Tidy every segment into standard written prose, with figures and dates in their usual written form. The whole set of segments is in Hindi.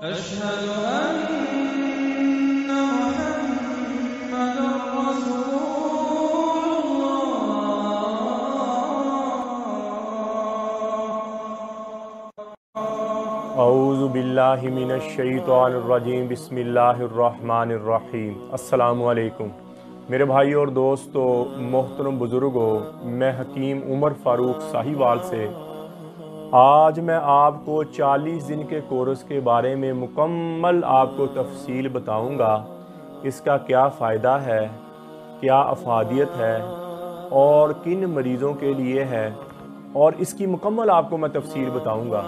अशहदु अन्ना मुहम्मदुर रसूलुल्लाह। औज़ु बिल्लाहि मिनश शैतानिर रजीम। बिस्मिल्लाहिर रहमानिर रहीम। अस्सलामु अलैकुम मेरे भाई और दोस्तों, मोहतरम बुज़ुर्गों, मैं हकीम उमर फ़ारूक साहिवाल से आज मैं आपको 40 दिन के कोर्स के बारे में मुकम्मल आपको तफसील बताऊंगा। इसका क्या फ़ायदा है, क्या अफादियत है और किन मरीज़ों के लिए है, और इसकी मुकम्मल आपको मैं तफसील बताऊंगा।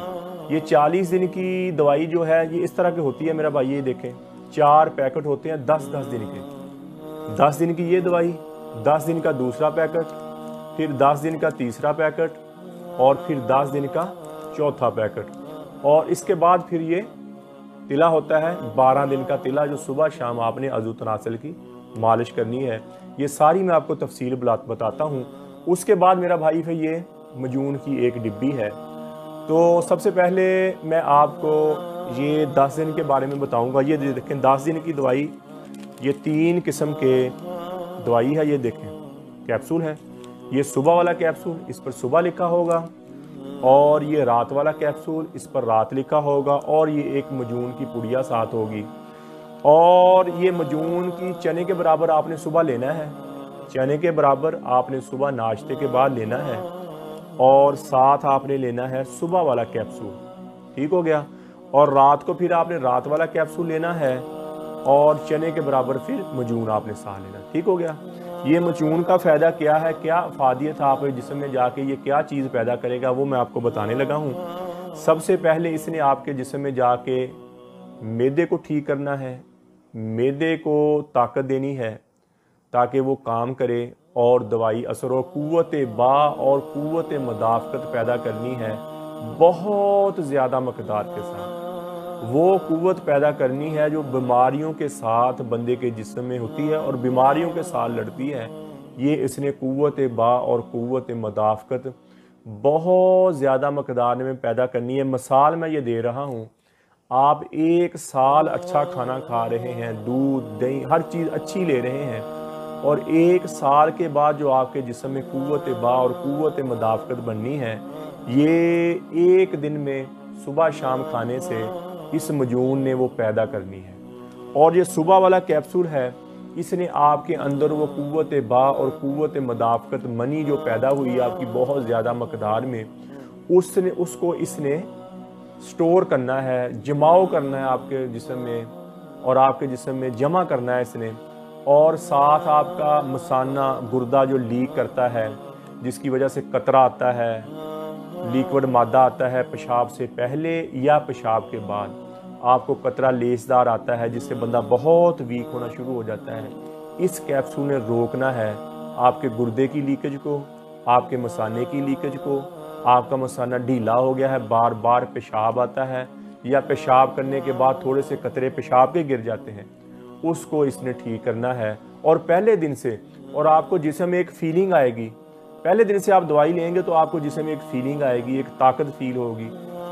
ये 40 दिन की दवाई जो है ये इस तरह की होती है मेरा भाई। ये देखें, 4 पैकेट होते हैं 10-10 दिन के। 10 दिन की ये दवाई, 10 दिन का दूसरा पैकेट, फिर 10 दिन का तीसरा पैकेट, और फिर 10 दिन का चौथा पैकेट, और इसके बाद फिर ये तिला होता है 12 दिन का तिला, जो सुबह शाम आपने अज़ू तनासल की मालिश करनी है। ये सारी मैं आपको तफसील बताता हूँ। उसके बाद मेरा भाई फिर ये मजून की एक डिब्बी है। तो सबसे पहले मैं आपको ये 10 दिन के बारे में बताऊँगा। ये देखें 10 दिन की दवाई, ये 3 किस्म के दवाई है। ये देखें कैप्सूल है, ये सुबह वाला कैप्सूल, इस पर सुबह लिखा होगा, और ये रात वाला कैप्सूल, इस पर रात लिखा होगा, और ये एक मजून की पुड़िया साथ होगी। और ये मजून की चने के बराबर आपने सुबह लेना है, चने के बराबर आपने सुबह नाश्ते के बाद लेना है, और साथ आपने लेना है सुबह वाला कैप्सूल। ठीक हो गया। और रात को फिर आपने रात वाला कैप्सूल लेना है, और चने के बराबर फिर मजून आपने साथ लेना। ठीक हो गया। ये मजून का फ़ायदा क्या है, क्या अफादियत है आपके जिस्म में जाके ये क्या चीज़ पैदा करेगा, वो मैं आपको बताने लगा हूँ। सबसे पहले इसने आपके जिस्म में जाके मैदे को ठीक करना है, मैदे को ताकत देनी है ताकि वो काम करे और दवाई असर और कुव्वत बा और कुव्वत मदाफ़कत पैदा करनी है बहुत ज़्यादा मकदार के साथ। वो कुव्वत पैदा करनी है जो बीमारियों के साथ बंदे के जिस्म में होती है और बीमारियों के साथ लड़ती है। ये इसने कुव्वत बा और कुव्वत मदाफ़कत बहुत ज़्यादा मकदार में पैदा करनी है। मिसाल मैं ये दे रहा हूँ, आप 1 साल अच्छा खाना खा रहे हैं, दूध दही हर चीज़ अच्छी ले रहे हैं, और 1 साल के बाद जो आपके जिस्म में कुव्वत बा और कुव्वत मदाफ़कत बननी है, ये 1 दिन में सुबह शाम खाने से इस मजून ने वो पैदा करनी है। और ये सुबह वाला कैप्सूल है, इसने आपके अंदर वो कुव्वत बा और कुव्वत मदाफ़कत मनी जो पैदा हुई है आपकी बहुत ज़्यादा मकदार में, उसको इसने स्टोर करना है, जमाव करना है आपके जिस्म में, और आपके जिस्म में जमा करना है इसने। और साथ आपका मसाना गुर्दा जो लीक करता है, जिसकी वजह से कतरा आता है, लिक्विड मादा आता है पेशाब से पहले या पेशाब के बाद, आपको कतरा लेसदार आता है जिससे बंदा बहुत वीक होना शुरू हो जाता है। इस कैप्सूल ने रोकना है आपके गुर्दे की लीकेज को, आपके मसाने की लीकेज को। आपका मसाना ढीला हो गया है, बार बार पेशाब आता है, या पेशाब करने के बाद थोड़े से कतरे पेशाब के गिर जाते हैं, उसको इसने ठीक करना है। और पहले दिन से, और आपको जिस्म में एक फीलिंग आएगी, पहले दिन से आप दवाई लेंगे तो आपको जिस्म में एक फीलिंग आएगी, एक ताकत फील होगी,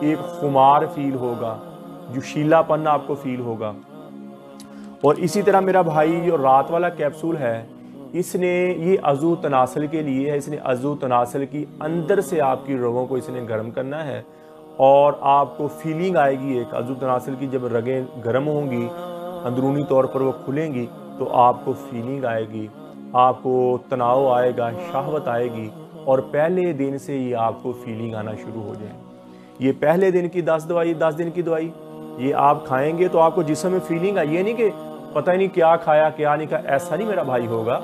एक खुमार फील होगा, जोशीलापन आपको फील होगा। और इसी तरह मेरा भाई जो रात वाला कैप्सूल है, इसने ये अज़ू तनासल के लिए है। इसने अज़ू तनासल की अंदर से आपकी रगों को इसने गर्म करना है, और आपको फीलिंग आएगी एक अज़ू तनासल की। जब रगें गर्म होंगी, अंदरूनी तौर पर वो खुलेंगी, तो आपको फीलिंग आएगी, आपको तनाव आएगा, शहवत आएगी, और पहले दिन से ही आपको फीलिंग आना शुरू हो जाए। ये पहले दिन की 10 दिन की दवाई ये आप खाएंगे तो आपको जिस्म में फीलिंग आई। ये नहीं कि पता ही नहीं क्या खाया क्या नहीं खाया, ऐसा नहीं मेरा भाई होगा।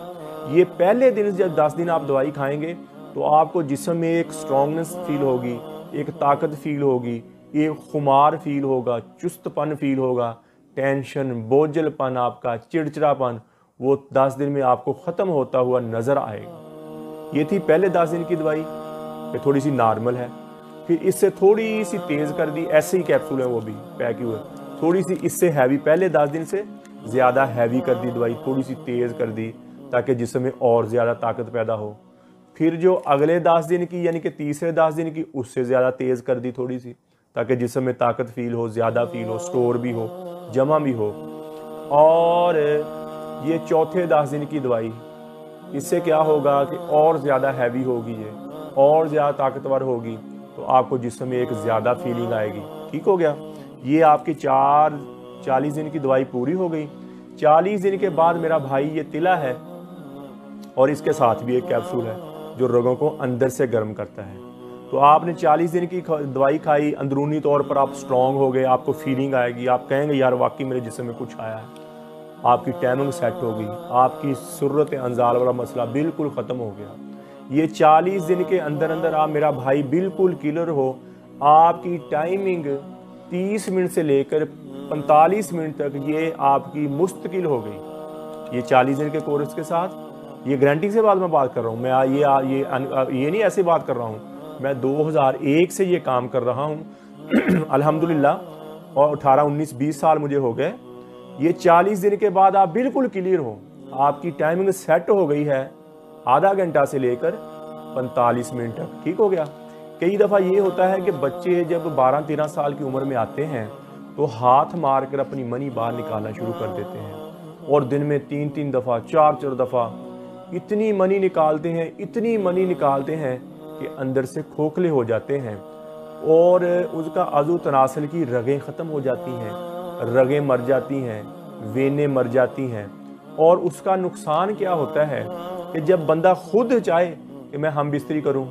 ये पहले दिन जब 10 दिन आप दवाई खाएंगे तो आपको जिस्म में एक स्ट्रॉन्गनेस फील होगी, एक ताकत फील होगी, एक खुमार फील होगा, चुस्तपन फील होगा, टेंशन, बोझलपन, आपका चिड़चिड़ापन, वो 10 दिन में आपको ख़त्म होता हुआ नज़र आएगा। ये थी पहले 10 दिन की दवाई, ये थोड़ी सी नॉर्मल है। फिर इससे थोड़ी सी तेज़ कर दी, ऐसे ही कैप्सूल है वो भी पैक हुए, थोड़ी सी इससे हैवी, पहले 10 दिन से ज़्यादा हैवी कर दी दवाई, थोड़ी सी तेज़ कर दी ताकि जिस्म में और ज़्यादा ताकत पैदा हो। फिर जो अगले 10 दिन की यानी कि तीसरे 10 दिन की, उससे ज़्यादा तेज़ कर दी थोड़ी सी, ताकि जिस्म में ताकत फील हो, ज़्यादा फील हो, स्टोर भी हो, जमा भी हो। और ये चौथे 10 दिन की दवाई, इससे क्या होगा कि और ज़्यादा हैवी होगी, ये और ज़्यादा ताकतवर होगी, तो आपको जिस्म में एक ज़्यादा फीलिंग आएगी। ठीक हो गया। ये आपकी 40 दिन की दवाई पूरी हो गई। 40 दिन के बाद मेरा भाई ये तिला है और इसके साथ भी एक कैप्सूल है जो रगों को अंदर से गर्म करता है। तो आपने 40 दिन की दवाई खाई, अंदरूनी तौर पर आप स्ट्रॉन्ग हो गए, आपको फीलिंग आएगी, आप कहेंगे यार वाकई मेरे जिस्म में कुछ आया है। आपकी टाइमिंग सेट होगी, आपकी सूरत अंजाल वाला मसला बिल्कुल ख़त्म हो गया। ये 40 दिन के अंदर अंदर आप मेरा भाई बिल्कुल क्लियर हो। आपकी टाइमिंग 30 मिनट से लेकर 45 मिनट तक ये आपकी मुस्तकिल हो गई। ये 40 दिन के कोर्स के साथ, ये गारंटी से मैं बात कर रहा हूँ। मैं ये नहीं ऐसे बात कर रहा हूँ, मैं 2001 से ये काम कर रहा हूँ अल्हम्दुलिल्लाह, और 18, 19, 20 साल मुझे हो गए। ये 40 दिन के बाद आप बिल्कुल क्लियर हो, आपकी टाइमिंग सेट हो गई है, आधा घंटा से लेकर 45 मिनट तक। ठीक हो गया। कई दफ़ा ये होता है कि बच्चे जब 12-13 साल की उम्र में आते हैं तो हाथ मार कर अपनी मनी बाहर निकालना शुरू कर देते हैं और दिन में 3-3 दफ़ा, 4-4 दफ़ा इतनी मनी निकालते हैं, इतनी मनी निकालते हैं कि अंदर से खोखले हो जाते हैं और उसका अज़ू तनासल की रगें ख़त्म हो जाती हैं, रगें मर जाती हैं, वेनें मर जाती हैं। और उसका नुकसान क्या होता है कि जब बंदा खुद चाहे कि मैं हम बिस्तरी करूं,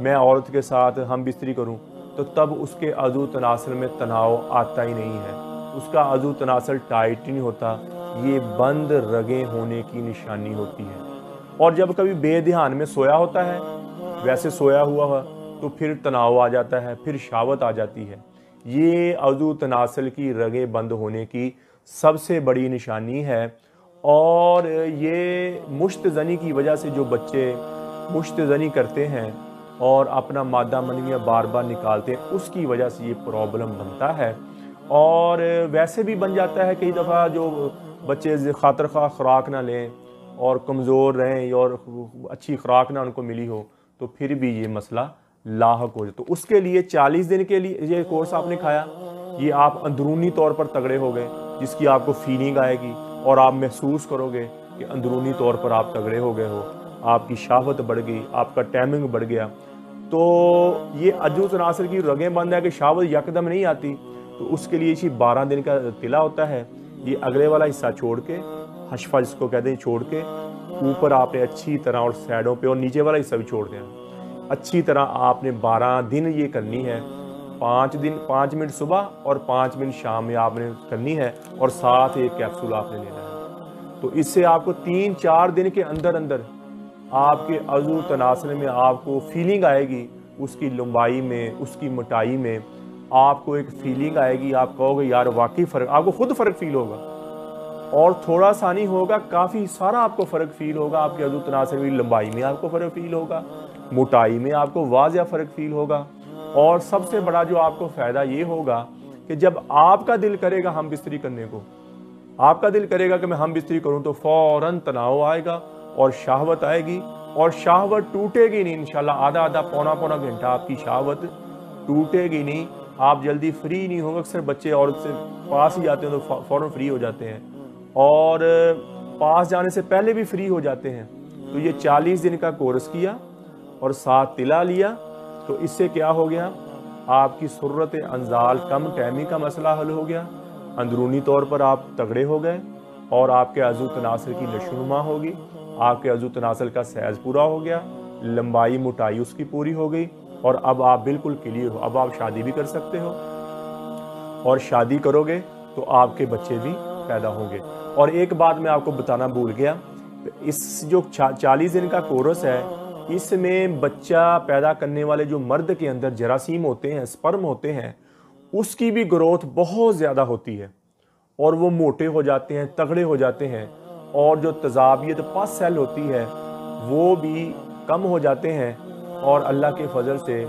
मैं औरत के साथ हम बिस्तरी करूं, तो तब उसके अज़ू तनासल में तनाव आता ही नहीं है, उसका अज़ू तनासल टाइट ही नहीं होता। ये बंद रगें होने की निशानी होती है। और जब कभी बेध्यान में सोया होता है, वैसे सोया हुआ है, तो फिर तनाव आ जाता है, फिर शावत आ जाती है। ये अज़ू तनासल की रगें बंद होने की सबसे बड़ी निशानी है। और ये मुश्तज़नी की वजह से जो बच्चे मुश्तज़नी करते हैं और अपना मादा मनविया बार बार निकालते हैं, उसकी वजह से ये प्रॉब्लम बनता है। और वैसे भी बन जाता है कई दफ़ा, जो बच्चे खातर खा खुराक ना लें और कमज़ोर रहें और अच्छी खुराक ना उनको मिली हो, तो फिर भी ये मसला लाहक हो जाए। तो उसके लिए 40 दिन के लिए ये कोर्स आपने खाया, ये आप अंदरूनी तौर पर तगड़े हो गए, जिसकी आपको फीलिंग आएगी और आप महसूस करोगे कि अंदरूनी तौर पर आप तगड़े हो गए हो, आपकी शाहवत बढ़ गई, आपका टाइमिंग बढ़ गया। तो ये अज़ू तनासल की रगें बंद है कि शाहवत यकदम नहीं आती, तो उसके लिए इसी 12 दिन का तिला होता है। ये अगले वाला हिस्सा छोड़ के, हशफा जिसको कहते हैं, छोड़ के ऊपर आपने अच्छी तरह और साइडों पे और नीचे वाला हिस्सा भी छोड़ देना। अच्छी तरह आपने 12 दिन ये करनी है। 5 मिनट सुबह और 5 मिनट शाम में आपने करनी है और साथ एक कैप्सूल आपने लेना है। तो इससे आपको 3-4 दिन के अंदर अंदर आपके अज़ू तनासल में आपको फीलिंग आएगी, उसकी लंबाई में, उसकी मोटाई में आपको एक फीलिंग आएगी। आप कहोगे यार वाकई फ़र्क, आपको खुद फ़र्क फील होगा और थोड़ा सा नहीं होगा, काफ़ी सारा आपको फ़र्क फील होगा। आपके अज़ू तनासल में लंबाई में आपको फ़र्क फील होगा, मोटाई में आपको वाज़िया फ़र्क फील होगा। और सबसे बड़ा जो आपको फ़ायदा ये होगा कि जब आपका दिल करेगा हम बिस्तरी करने को, आपका दिल करेगा कि मैं हम बिस्तरी करूं, तो फ़ौरन तनाव आएगा और शाहवत आएगी और शाहवत टूटेगी नहीं इंशाल्लाह। आधा पौना घंटा आपकी शाहवत टूटेगी नहीं, आप जल्दी फ्री नहीं होंगे। अक्सर बच्चे औरत से पास ही जाते हैं तो फ़ौरन फ्री हो जाते हैं और पास जाने से पहले भी फ्री हो जाते हैं। तो ये 40 दिन का कोर्स किया और 7 तिला लिया, तो इससे क्या हो गया, आपकी सूरत अंजाल कम टाइमिंग का मसला हल हो गया, अंदरूनी तौर पर आप तगड़े हो गए और आपके अज़ू तनासल की नशोनुमा होगी, आपके अज़ू तनासल का सैज पूरा हो गया, लंबाई मोटाई उसकी पूरी हो गई और अब आप बिल्कुल क्लियर हो। अब आप शादी भी कर सकते हो और शादी करोगे तो आपके बच्चे भी पैदा होंगे। और एक बात मैं आपको बताना भूल गया, इस जो 40 दिन का कोर्स है, इसमें बच्चा पैदा करने वाले जो मर्द के अंदर जरासीम होते हैं, स्पर्म होते हैं, उसकी भी ग्रोथ बहुत ज़्यादा होती है और वो मोटे हो जाते हैं, तगड़े हो जाते हैं। और जो तजाबियत पस सेल होती है वो भी कम हो जाते हैं और अल्लाह के फजल से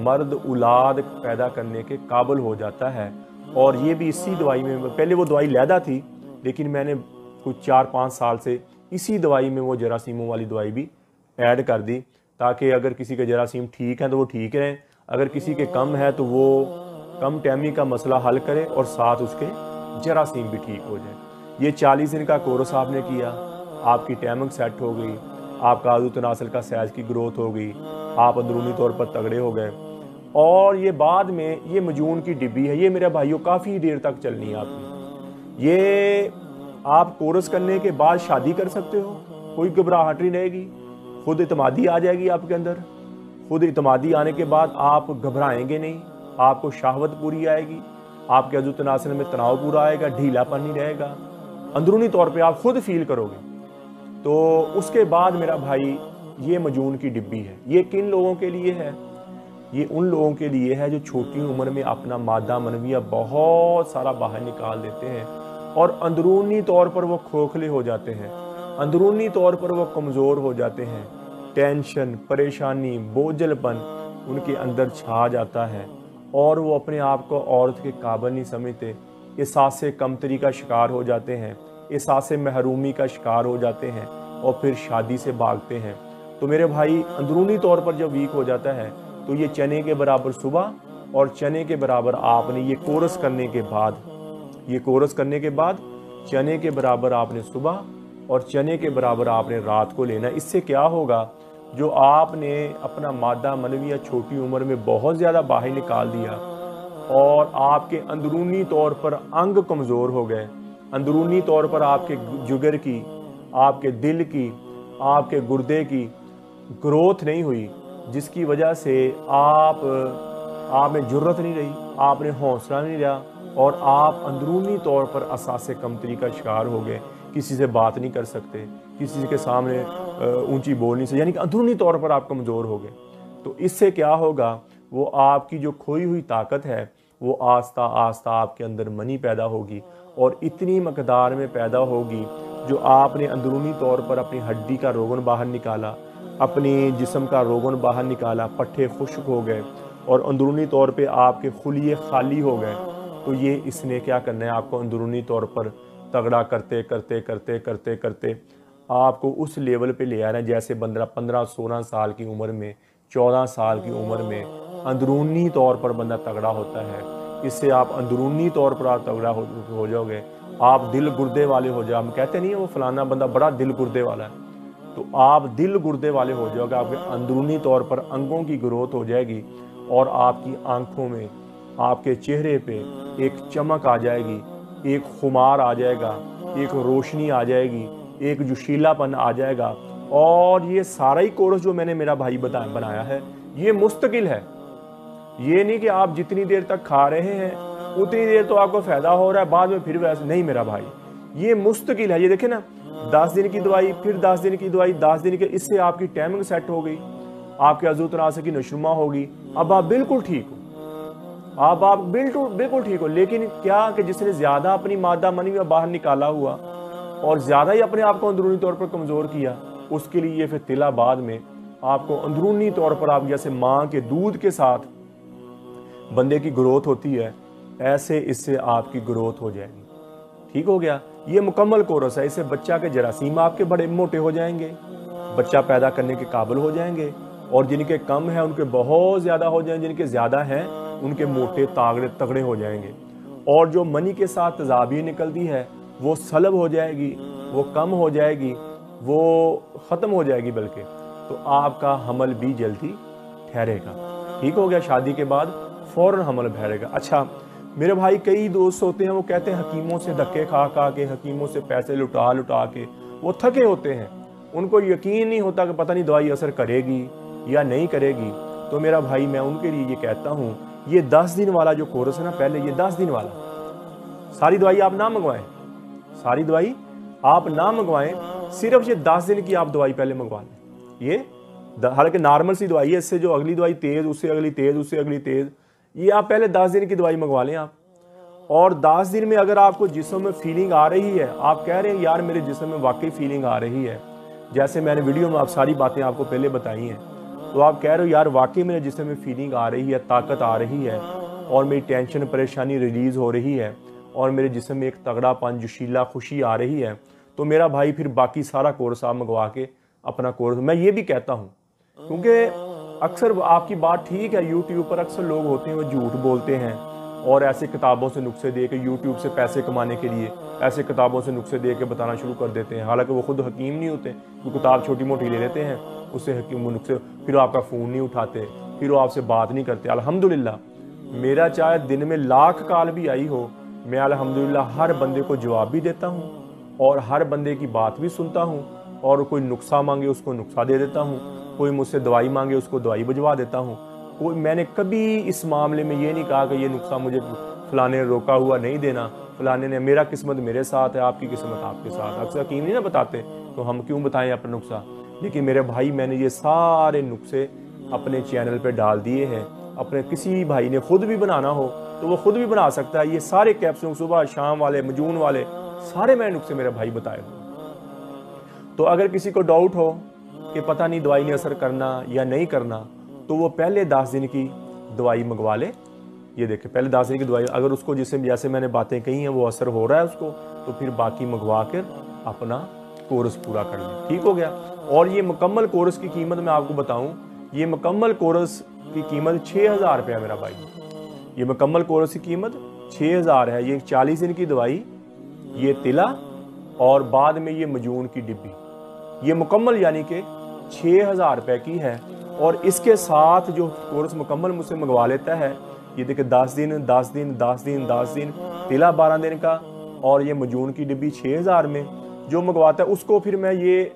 मर्द औलाद पैदा करने के काबिल हो जाता है। और ये भी इसी दवाई में, पहले वो दवाई लैदा थी लेकिन मैंने कुछ 4-5 साल से इसी दवाई में वो जरासीमों वाली दवाई भी ऐड कर दी, ताकि अगर किसी के जरासीम ठीक हैं तो वो ठीक रहें, अगर किसी के कम है तो वो कम टाइमी का मसला हल करे और साथ उसके जरासीम भी ठीक हो जाए। ये 40 दिन का कोर्स आपने किया, आपकी टाइमिंग सेट हो गई, आपका आजू तनासल का साइज की ग्रोथ हो गई, आप अंदरूनी तौर पर तगड़े हो गए। और ये बाद में ये मजून की डिब्बी है, ये मेरे भाइयों काफ़ी देर तक चलनी है आपकी। ये आप कोर्स करने के बाद शादी कर सकते हो, कोई घबराहट नहीं रहेगी, खुद इतमादी आ जाएगी आपके अंदर। खुद इतमादी आने के बाद आप घबराएंगे नहीं, आपको शहावत पूरी आएगी, आपके अजू तनासल में तनाव पूरा आएगा, ढीलापन नहीं रहेगा, अंदरूनी तौर पे आप खुद फील करोगे। तो उसके बाद मेरा भाई ये मजून की डिब्बी है, ये किन लोगों के लिए है? ये उन लोगों के लिए है जो छोटी उम्र में अपना मादा मनविया बहुत सारा बाहर निकाल देते हैं और अंदरूनी तौर पर वो खोखले हो जाते हैं, अंदरूनी तौर पर वो कमज़ोर हो जाते हैं। टेंशन, परेशानी, बोझलपन उनके अंदर छा जाता है और वो अपने आप को औरत के काबिल नहीं समझते, एहसास कमतरी का शिकार हो जाते हैं, एहसास महरूमी का शिकार हो जाते हैं और फिर शादी से भागते हैं। तो मेरे भाई अंदरूनी तौर पर जब वीक हो जाता है तो ये चने के बराबर सुबह और चने के बराबर आपने ये कोर्स करने के बाद, ये कोर्स करने के बाद चने के बराबर आपने सुबह और चने के बराबर आपने रात को लेना। इससे क्या होगा, जो आपने अपना मादा मनविया छोटी उम्र में बहुत ज़्यादा बाहर निकाल दिया और आपके अंदरूनी तौर पर अंग कमज़ोर हो गए, अंदरूनी तौर पर आपके जुगर की, आपके दिल की, आपके गुर्दे की ग्रोथ नहीं हुई, जिसकी वजह से आप में जुर्रत नहीं रही, आपने हौसला नहीं रहा और आप अंदरूनी तौर पर असासे कमतरी का शिकार हो गए। किसी से बात नहीं कर सकते, किसी के सामने ऊंची बोल नहीं सकते, यानी कि अंदरूनी तौर पर आप कमज़ोर हो गए। तो इससे क्या होगा, वो आपकी जो खोई हुई ताकत है वो आस्ता आस्ता आपके अंदर मनी पैदा होगी और इतनी मकदार में पैदा होगी जो आपने अंदरूनी तौर पर अपनी हड्डी का रोगन बाहर निकाला, अपनी जिस्म का रोगन बाहर निकाला, पट्टे खुश्क हो गए और अंदरूनी तौर पे आपके खुलिए खाली हो गए। तो ये इसने क्या करना है, आपको अंदरूनी तौर पर तगड़ा करते करते करते करते करते आपको उस लेवल पे ले आना है जैसे 15-16 साल की उम्र में, 14 साल की उम्र में अंदरूनी तौर पर बंदा तगड़ा होता है। इससे आप अंदरूनी तौर पर आप तगड़ा हो जाओगे, आप दिल गुर्दे वाले हो जाओ। हम कहते नहीं है वो फलाना बंदा बड़ा दिल गुर्दे वाला है, तो आप दिल गुर्दे वाले हो जाओगे, आपके अंदरूनी तौर पर अंगों की ग्रोथ हो जाएगी और आपकी आंखों में, आपके चेहरे पे एक चमक आ जाएगी, एक खुमार आ जाएगा, एक रोशनी आ जाएगी, एक जोशीलापन आ जाएगा। और ये सारा ही कोर्स जो मैंने मेरा भाई बनाया है ये मुस्तकिल है। ये नहीं कि आप जितनी देर तक खा रहे हैं उतनी देर तो आपको फ़ायदा हो रहा है, बाद में फिर वैसे नहीं मेरा भाई, ये मुस्तकिल है। ये देखे ना, 10 दिन की दवाई, फिर 10 दिन की दवाई, 10 दिन के, इससे आपकी टाइमिंग सेट हो गई, आपके अज़ू तनासे की नशुमा होगी, अब आप बिल्कुल ठीक हो, अब आप बिल्कुल ठीक हो। लेकिन क्या कि जिसने ज़्यादा अपनी मादा मनी में बाहर निकाला हुआ और ज़्यादा ही अपने आप को अंदरूनी तौर पर कमज़ोर किया, उसके लिए ये फिर तिला बाद में आपको अंदरूनी तौर पर, आप जैसे माँ के दूध के साथ बंदे की ग्रोथ होती है, ऐसे इससे आपकी ग्रोथ हो जाएगी। ठीक हो गया, ये मुकम्मल कोर्स है। इससे बच्चा के जरासीम आपके बड़े मोटे हो जाएंगे, बच्चा पैदा करने के काबिल हो जाएंगे और जिनके कम हैं उनके बहुत ज़्यादा हो जाएंगे, जिनके ज़्यादा हैं उनके मोटे तगड़े हो जाएंगे। और जो मनी के साथ तजाबी निकलती है वो सलब हो जाएगी, वो कम हो जाएगी, वो ख़त्म हो जाएगी, बल्कि तो आपका हमल भी जल्दी ठहरेगा। ठीक हो गया, शादी के बाद फ़ौरन हमल ठहरेगा। अच्छा मेरे भाई, कई दोस्त होते हैं वो कहते हैं हकीमों से धक्के खा के, हकीमों से पैसे लुटा के वो थके होते हैं, उनको यकीन नहीं होता कि पता नहीं दवाई असर करेगी या नहीं करेगी। तो मेरा भाई, मैं उनके लिए ये कहता हूँ, ये 10 दिन वाला जो कोर्स है ना, पहले ये 10 दिन वाला, सारी दवाई आप ना मंगवाएं, सारी दवाई आप ना मंगवाएं, सिर्फ ये 10 दिन की आप दवाई पहले मंगवा लें। ये हालांकि नॉर्मल सी दवाई है, इससे जो अगली दवाई तेज़, उससे अगली तेज़, उससे अगली तेज़, ये आप पहले 10 दिन की दवाई मंगवा लें आप। और 10 दिन में अगर आपको जिस्म में फीलिंग आ रही है, आप कह रहे हैं यार मेरे जिस्म में वाकई फीलिंग आ रही है, जैसे मैंने वीडियो में आप सारी बातें आपको पहले बताई हैं, तो आप कह रहे हो यार वाकई मेरे जिस्म में फीलिंग आ रही है, ताकत आ रही है और मेरी टेंशन परेशानी रिलीज़ हो रही है और मेरे जिस्म में एक तगड़ापन, जोशीला, खुशी आ रही है, तो मेरा भाई फिर बाकी सारा कोर्स आप मंगवा के अपना कोर्स, मैं ये भी कहता हूँ, क्योंकि अक्सर आपकी बात ठीक है, यूट्यूब पर अक्सर लोग होते हैं वो झूठ बोलते हैं, और ऐसे किताबों से नुस्खे दे के यूट्यूब से पैसे कमाने के लिए ऐसे किताबों से नुस्खे दे के बताना शुरू कर देते हैं। हालांकि वो खुद हकीम नहीं होते, वो किताब छोटी मोटी ले लेते हैं, उससे हकीम नुस्खे, फिर वो आपका फ़ोन नहीं उठाते, फिर वो आपसे बात नहीं करते। अल्हम्दुलिल्लाह मेरा चाहे दिन में लाख कॉल भी आई हो, मैं अल्हम्दुलिल्लाह हर बंदे को जवाब भी देता हूँ और हर बंदे की बात भी सुनता हूँ, और कोई नुस्खा मांगे उसको नुस्खा दे देता हूँ, कोई मुझसे दवाई मांगे उसको दवाई भिजवा देता हूँ। कोई मैंने कभी इस मामले में ये नहीं कहा कि ये नुस्खा मुझे फलाने ने रोका हुआ नहीं देना, फलाने ने, मेरा किस्मत मेरे साथ है, आपकी किस्मत आपके साथ। अक्सर हकीम नहीं ना बताते, तो हम क्यों बताएं अपना नुस्खा। लेकिन मेरे भाई मैंने ये सारे नुस्खे अपने चैनल पे डाल दिए हैं। अपने किसी भाई ने खुद भी बनाना हो तो वो खुद भी बना सकता है। ये सारे कैप्सूल सुबह शाम वाले मजून वाले सारे मैंने नुस्खे मेरे भाई बताए हुए। तो अगर किसी को डाउट हो कि पता नहीं दवाई ने असर करना या नहीं करना, तो वो पहले 10 दिन की दवाई मंगवा ले। ये देखे पहले 10 दिन की दवाई, अगर उसको जिससे जैसे मैंने बातें कही हैं वो असर हो रहा है उसको, तो फिर बाकी मंगवा कर अपना कोर्स पूरा कर ले, ठीक हो गया। और ये मुकम्मल कोर्स की कीमत मैं आपको बताऊं, ये मुकम्मल कोर्स की कीमत 6000 रुपये है मेरा भाई। ये मुकम्मल कोर्स की कीमत 6000 है। ये 40 दिन की दवाई, ये तिला और बाद में ये मजून की डिब्बी, ये मुकम्मल यानी कि 6000 रुपये की है। और इसके साथ जो कोर्स मुकम्मल मुझसे मंगवा लेता है, ये देखिए 10 दिन 10 दिन 10 दिन 10 दिन, तिला 12 दिन का, और ये मजून की डिब्बी 6000 में जो मंगवाता है उसको फिर मैं ये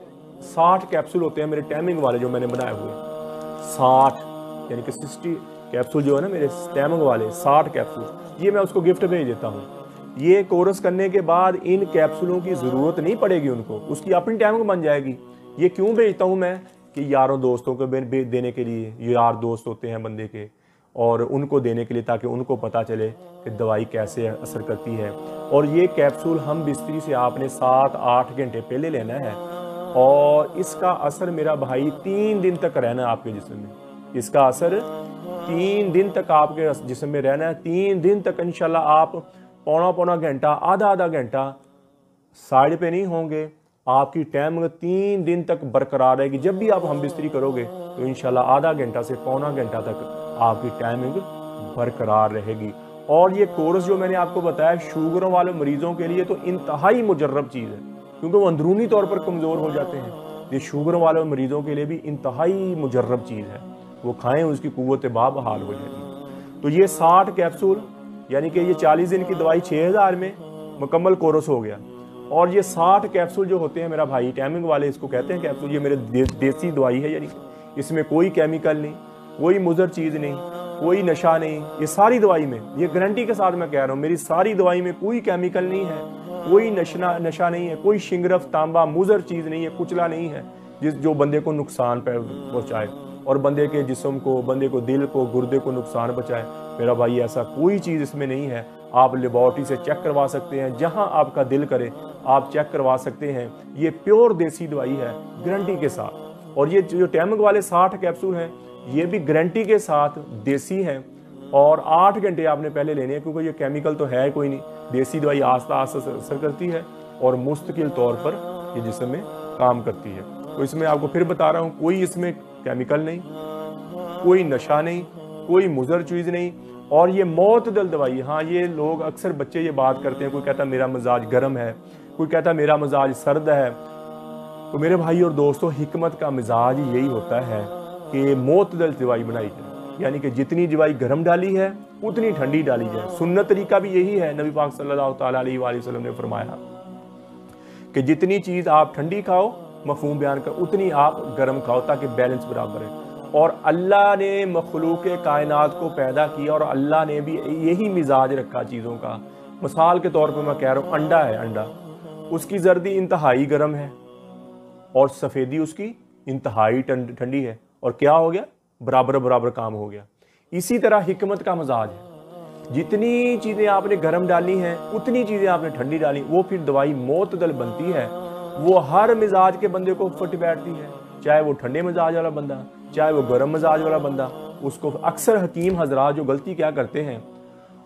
60 कैप्सूल होते हैं मेरे टाइमिंग वाले जो मैंने बनाए हुए, 60 यानी कि 60 कैप्सूल जो है ना मेरे टाइमिंग वाले 60 कैप्सूल, ये मैं उसको गिफ्ट भेज देता हूँ। ये कोर्स करने के बाद इन कैप्सूलों की ज़रूरत नहीं पड़ेगी उनको, उसकी अपनी टाइमिंग बन जाएगी। ये क्यों भेजता हूँ मैं कि यारों दोस्तों को देने के लिए, ये यार दोस्त होते हैं बंदे के, और उनको देने के लिए ताकि उनको पता चले कि दवाई कैसे असर करती है। और ये कैप्सूल हम बिस्तरी से आपने 7-8 घंटे पहले लेना है, और इसका असर मेरा भाई 3 दिन तक रहना है आपके जिस्म में। इसका असर 3 दिन तक आपके जिस्म में रहना है। 3 दिन तक इंशाल्लाह आप पौना घंटा, आधा घंटा साइड पे नहीं होंगे, आपकी टाइमिंग 3 दिन तक बरकरार रहेगी। जब भी आप हम बिस्तरी करोगे तो इंशाल्लाह आधा घंटा से पौना घंटा तक आपकी टाइमिंग बरकरार रहेगी। और ये कोर्स जो मैंने आपको बताया शुगरों वाले मरीजों के लिए तो इंतहाई मुजर्रब चीज़ है, क्योंकि वो अंदरूनी तौर पर कमज़ोर हो जाते हैं। ये शुगरों वाले मरीजों के लिए भी इंतहाई मुजर्रब चीज़ है, वो खाएं उसकी कुव्वत बाबहाल हो जाएगी। तो ये 60 कैप्सूल यानी कि ये 40 दिन की दवाई 6000 में मुकम्मल कोर्स हो गया। और ये 60 कैप्सूल जो होते हैं मेरा भाई टाइमिंग वाले, इसको कहते हैं कैप्सूल, ये मेरे देसी दवाई है, यानी इसमें कोई केमिकल नहीं, कोई मुज़र चीज़ नहीं, कोई नशा नहीं। ये सारी दवाई में, ये गारंटी के साथ मैं कह रहा हूँ, मेरी सारी दवाई में कोई केमिकल नहीं है, कोई नशा नहीं है, कोई शिंगरफ तांबा मुज़र चीज़ नहीं है, कुचला नहीं है जो बंदे को नुकसान पहुँचाए और बंदे के जिस्म को, बंदे को, दिल को, गुर्दे को नुकसान पहुँचाए। मेरा भाई ऐसा कोई चीज़ इसमें नहीं है। आप लेबॉर्ट्री से चेक करवा सकते हैं, जहां आपका दिल करे आप चेक करवा सकते हैं। ये प्योर देसी दवाई है गारंटी के साथ। और ये जो टाइमिंग वाले 60 कैप्सूल हैं ये भी गारंटी के साथ देसी हैं, और 8 घंटे आपने पहले लेने हैं, क्योंकि ये केमिकल तो है कोई नहीं। देसी दवाई आस्ता आस्ता असर करती है और मुस्तकिल तौर पर ये जिस्म में काम करती है। तो इसमें आपको फिर बता रहा हूँ, कोई इसमें केमिकल नहीं, कोई नशा नहीं, कोई मुज़र चीज़ नहीं, और ये मोतदल दवाई। हाँ, ये लोग अक्सर बच्चे ये बात करते हैं, कोई कहता है मेरा मिजाज गर्म है, कोई कहता है मेरा मिजाज सर्द है। तो मेरे भाई और दोस्तों, हिकमत का मिजाज यही होता है कि मोतदल दवाई बनाई जाए, यानी कि जितनी दवाई गर्म डाली है उतनी ठंडी डाली जाए। सुन्नत तरीका भी यही है। नबी पाक सल्लल्लाहु ताला अलैहि वसल्लम ने फरमाया कि जितनी चीज़ आप ठंडी खाओ, मफहूम बयान कर, उतनी आप गर्म खाओ, ताकि बैलेंस बराबर है। और अल्लाह ने मखलूक कायनात को पैदा किया और अल्लाह ने भी यही मिजाज रखा चीज़ों का। मिसाल के तौर पर मैं कह रहा हूँ, अंडा है, अंडा उसकी जर्दी इंतहाई गर्म है और सफ़ेदी उसकी इंतहाई ठंडी है, और क्या हो गया, बराबर बराबर काम हो गया। इसी तरह हिकमत का मिजाज है, जितनी चीज़ें आपने गर्म डाली हैं उतनी चीज़ें आपने ठंडी डाली, वो फिर दवाई मोतदल बनती है। वो हर मिजाज के बंदे को फिट बैठती है, चाहे वो ठंडे मिजाज वाला बंदा, चाहे वो गर्म मिजाज वाला बंदा। उसको अक्सर हकीम हजरात जो गलती क्या करते हैं,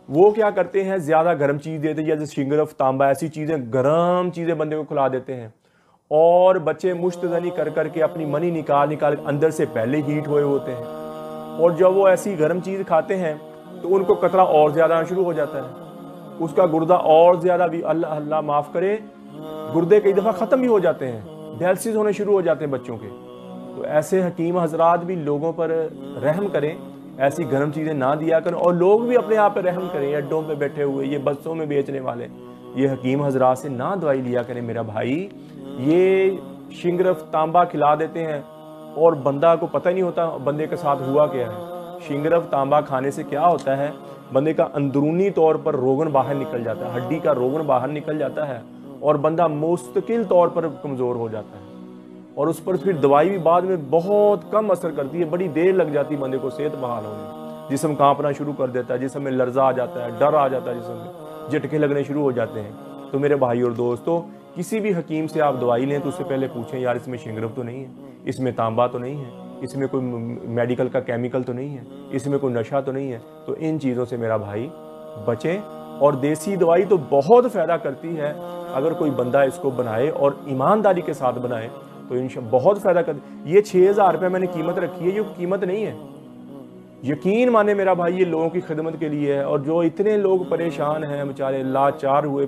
वो क्या करते हैं, ज़्यादा गर्म चीज़ देते हैं, जैसे शिंगरफ तांबा ऐसी चीज़ें, गर्म चीज़ें बंदे को खिला देते हैं, और बच्चे मुश्तजनी कर करके अपनी मनी निकाल अंदर से पहले हीट हुए होते हैं। और जब वो ऐसी गर्म चीज़ खाते हैं तो उनको कतरा और ज़्यादा आना शुरू हो जाता है, उसका गुर्दा और ज़्यादा भी, अल्लाह अल्लाह माफ़ करे, गुर्दे कई दफ़ा ख़त्म भी हो जाते हैं, डायलिसिस होने शुरू हो जाते हैं बच्चों के। तो ऐसे हकीम हजरात भी लोगों पर रहम करें, ऐसी गर्म चीज़ें ना दिया करें, और लोग भी अपने आप पे रहम करें। अड्डों पे बैठे हुए ये बसों में बेचने वाले, ये हकीम हजरात से ना दवाई लिया करें मेरा भाई। ये शिंगरफ तांबा खिला देते हैं और बंदा को पता ही नहीं होता बंदे के साथ हुआ क्या है। शिंगरफ तांबा खाने से क्या होता है, बंदे का अंदरूनी तौर पर रोगन बाहर निकल जाता है, हड्डी का रोगन बाहर निकल जाता है और बंदा मुस्तकिल तौर पर कमज़ोर हो जाता है, और उस पर फिर दवाई भी बाद में बहुत कम असर करती है, बड़ी देर लग जाती है बंदे को सेहत बहाल होने। जिस्म कांपना शुरू कर देता है, जिस्म में लर्जा आ जाता है, डर आ जाता है, जिस्म में झटके लगने शुरू हो जाते हैं। तो मेरे भाई और दोस्तों, किसी भी हकीम से आप दवाई लें तो उससे पहले पूछें, यार इसमें शिंगरफ तो नहीं है, इसमें तांबा तो नहीं है, इसमें कोई मेडिकल का केमिकल तो नहीं है, इसमें कोई नशा तो नहीं है। तो इन चीज़ों से मेरा भाई बचें। और देसी दवाई तो बहुत फ़ायदा करती है, अगर कोई बंदा इसको बनाए और ईमानदारी के साथ बनाए तो इंशाअल्लाह बहुत फ़ायदा करती। ये 6000 रुपये मैंने कीमत रखी है, ये कीमत नहीं है, यकीन माने मेरा भाई, ये लोगों की खिदमत के लिए है। और जो इतने लोग परेशान हैं बेचारे, लाचार हुए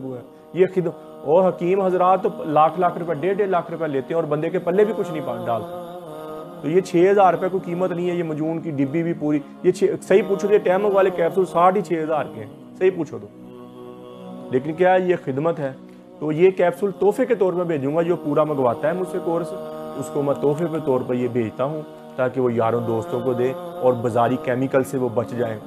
ये खिदमत, और हकीम हजरात तो लाख लाख रुपए, 1.5 लाख रुपए लेते हैं और बंदे के पल्ले भी कुछ नहीं डालते। तो ये 6000 रुपये कोई कीमत नहीं है। ये मजून की डिब्बी भी पूरी, ये सही पूछो, ये टैमक वाले कैप्सूल 6,500 के हैं, सही पूछो तो। लेकिन क्या है, ये खिदमत है। तो ये कैप्सूल तोहफे के तौर पर भेजूंगा, जो पूरा मंगवाता है मुझसे कोर्स, उसको मैं तोहफे के तौर पर ये भेजता हूँ, ताकि वो यारों दोस्तों को दे और बाजारी केमिकल से वो बच जाएं,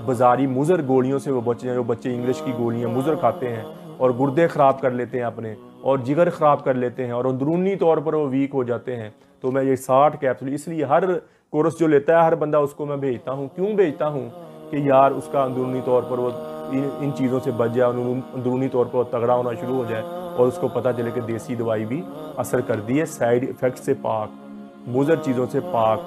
बाजारी मुज़र गोलियों से वो बच जाएं। जो बच्चे इंग्लिश की गोलियाँ मुज़र खाते हैं और गुर्दे ख़राब कर लेते हैं अपने, और जिगर ख़राब कर लेते हैं, और अंदरूनी तौर पर वो वीक हो जाते हैं। तो मैं ये 60 कैप्सूल, इसलिए हर कोर्स जो लेता है हर बंदा, उसको मैं भेजता हूँ। क्यों भेजता हूँ कि यार उसका अंदरूनी तौर पर वो इन चीज़ों से बच जाए, अंदरूनी तौर पर तगड़ा होना शुरू हो जाए, और उसको पता चले कि देसी दवाई भी असर करती है, साइड इफ़ेक्ट से पाक, मुज़र चीज़ों से पाक।